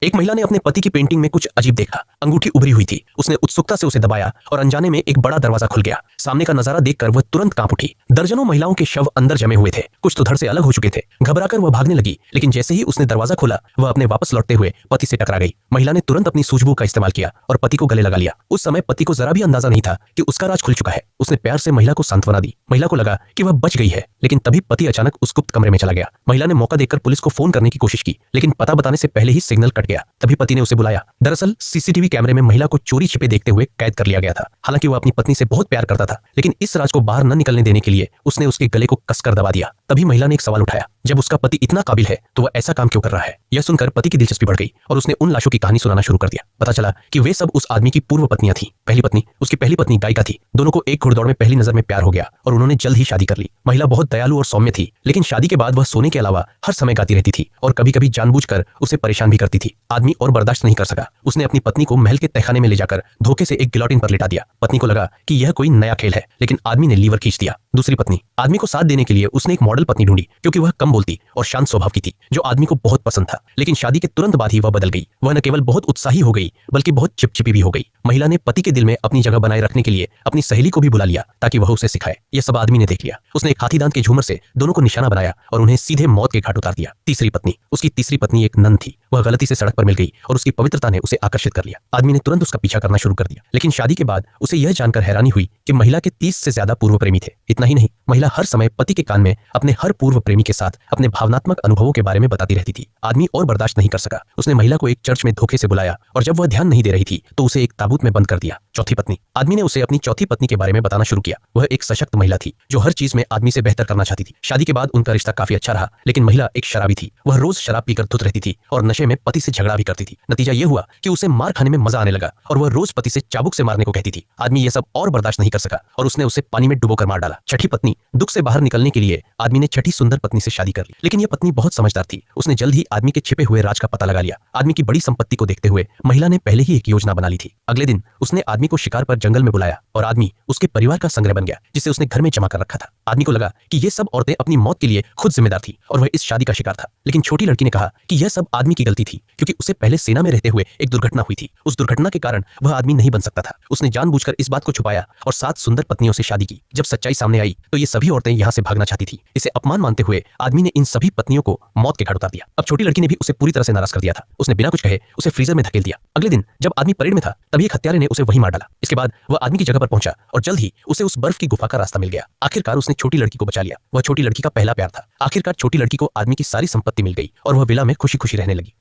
एक महिला ने अपने पति की पेंटिंग में कुछ अजीब देखा। अंगूठी उभरी हुई थी। उसने उत्सुकता से उसे दबाया और अनजाने में एक बड़ा दरवाजा खुल गया। सामने का नजारा देखकर वह तुरंत कांप उठी। दर्जनों महिलाओं के शव अंदर जमे हुए थे। कुछ तो धड़ से अलग हो चुके थे। घबराकर वह भागने लगी, लेकिन जैसे ही उसने दरवाजा खोला, वह अपने वापस लौटते हुए पति से टकरा गई। महिला ने तुरंत अपनी सूझबूझ का इस्तेमाल किया और पति को गले लगा लिया। उस समय पति को जरा भी अंदाजा नहीं था कि उसका राज खुल चुका है। उसने प्यार से महिला को सांत्वना दी। महिला को लगा कि वह बच गई है, लेकिन तभी पति अचानक उस गुप्त कमरे में चला गया। महिला ने मौका देखकर पुलिस को फोन करने की कोशिश की, लेकिन पता बताने से पहले ही सिग्नल कट गया। तभी पति ने उसे बुलाया। दरअसल सीसीटीवी कैमरे में महिला को चोरी छिपे देखते हुए कैद कर लिया गया था। हालांकि वह अपनी पत्नी से बहुत प्यार करता था, लेकिन इस राज को बाहर न निकलने देने के लिए उसने उसके गले को कसकर दबा दिया। तभी महिला ने एक सवाल उठाया, जब उसका पति इतना काबिल है तो वह ऐसा काम क्यों कर रहा है? यह सुनकर पति की दिलचस्पी बढ़ गई और उसने उन लाशों की कहानी सुनाना शुरू कर दिया। पता चला कि वे सब उस आदमी की पूर्व पत्नियां थीं। पहली पत्नी उसकी पहली पत्नी गायिका थी। दोनों को एक घुड़दौड़ में पहली नजर में प्यार हो गया और उन्होंने जल्द ही शादी कर ली। महिला बहुत दयालु और सौम्य थी, लेकिन शादी के बाद वह सोने के अलावा हर समय गाती रहती थी और कभी-कभी जानबूझकर उसे परेशान भी करती थी। आदमी और बर्दाश्त नहीं कर सका। उसने अपनी पत्नी को महल के तहखाने में ले जाकर धोखे से एक गिलोटिन पर लिटा दिया। पत्नी को लगा कि यह कोई नया खेल है, लेकिन आदमी ने लीवर खींच दिया। दूसरी पत्नी आदमी को साथ देने के लिए उसने एक मॉडल पत्नी ढूंढी, क्योंकि वह कम बोलती और शांत स्वभाव की थी, जो आदमी को बहुत पसंद था। लेकिन शादी के तुरंत बाद ही वह बदल गई। वह न केवल बहुत उत्साही हो गई, बल्कि बहुत चिपचिपी भी हो गई। महिला ने पति के दिल में अपनी जगह बनाए रखने के लिए अपनी सहेली को भी बुला लिया, ताकि वह उसे सिखाए। यह सब आदमी ने देख लिया। उसने एक हाथी दांत के झूमर से दोनों को निशाना बनाया और उन्हें सीधे मौत के घाट उतार दिया। तीसरी पत्नी उसकी तीसरी पत्नी एक नन थी। वह गलती से सड़क पर मिल गई और उसकी पवित्रता ने उसे आकर्षित कर लिया। आदमी ने तुरंत उसका पीछा करना शुरू कर दिया, लेकिन शादी के बाद उसे यह जानकर हैरानी हुई कि महिला के 30 से ज्यादा पूर्व प्रेमी थे। इतना ही नहीं, महिला हर समय पति के कान में अपने हर पूर्व प्रेमी के साथ अपने भावनात्मक अनुभवों के बारे में बताती रहती थी। आदमी और बर्दाश्त नहीं कर सका। उसने महिला को एक चर्च में धोखे से बुलाया और जब वह ध्यान नहीं दे रही थी तो उसे एक ताबूत में बंद कर दिया। चौथी पत्नी आदमी ने उसे अपनी चौथी पत्नी के बारे में बताना शुरू किया। वह एक सशक्त महिला थी जो हर चीज में आदमी से बेहतर करना चाहती थी। शादी के बाद उनका रिश्ता काफी अच्छा रहा, लेकिन महिला एक शराबी थी। वह रोज शराब पीकर धुत रहती थी और नशे में पति से झगड़ा भी करती थी। नतीजा यह हुआ कि उसे मार खाने में मजा आने लगा और वह रोज पति से चाबुक से मारने को कहती थी। आदमी यह सब और बर्दाश्त नहीं कर सका और उसने उसे पानी में डुबोकर मार डाला। छठी पत्नी दुख से बाहर निकलने के लिए आदमी ने छठी सुंदर पत्नी से शादी कर ली, लेकिन यह पत्नी बहुत समझदार थी। उसने जल्द ही आदमी के छिपे हुए राज का पता लगा लिया। आदमी की बड़ी संपत्ति को देखते हुए महिला ने पहले ही एक योजना बना ली थी। अगले दिन उसने आदमी को शिकार पर जंगल में बुलाया और आदमी उसके परिवार का संग्रह बन गया, जिसे उसने घर में जमा कर रखा था। आदमी को लगा कि ये सब औरतें अपनी मौत के लिए खुद जिम्मेदार थी और वह इस शादी का शिकार था। लेकिन छोटी लड़की ने कहा कि यह सब आदमी की गलती थी, क्योंकि उसे पहले सेना में रहते हुए एक दुर्घटना हुई थी। उस दुर्घटना के कारण वह आदमी नहीं बन सकता था। उसने जानबूझकर इस बात को छुपाया और 7 सुंदर पत्नियों से शादी की। जब सच्चाई सामने आई तो ये सभी औरतें यहाँ से भागना चाहती थी। इसे अपमान मानते हुए आदमी ने इन सभी पत्नियों को मौत के घाट उतार दिया। अब छोटी लड़की ने भी उसे पूरी तरह से नाराज कर दिया था। उसने बिना कुछ कहे उसे फ्रीजर में धकेल दिया। अगले दिन जब आदमी परेड में था, तभी एक हत्यारे ने उसे वहीं मार डाला। इसके बाद वह आदमी की जगह पर पहुंचा और जल्द ही उसे उस बर्फ की गुफा का रास्ता मिल गया। आखिरकार उसने छोटी लड़की को बचा लिया। वह छोटी लड़की का पहला प्यार था। आखिरकार छोटी लड़की को आदमी की सारी संपत्ति मिल गई और वह विला में खुशी खुशी रहने लगी।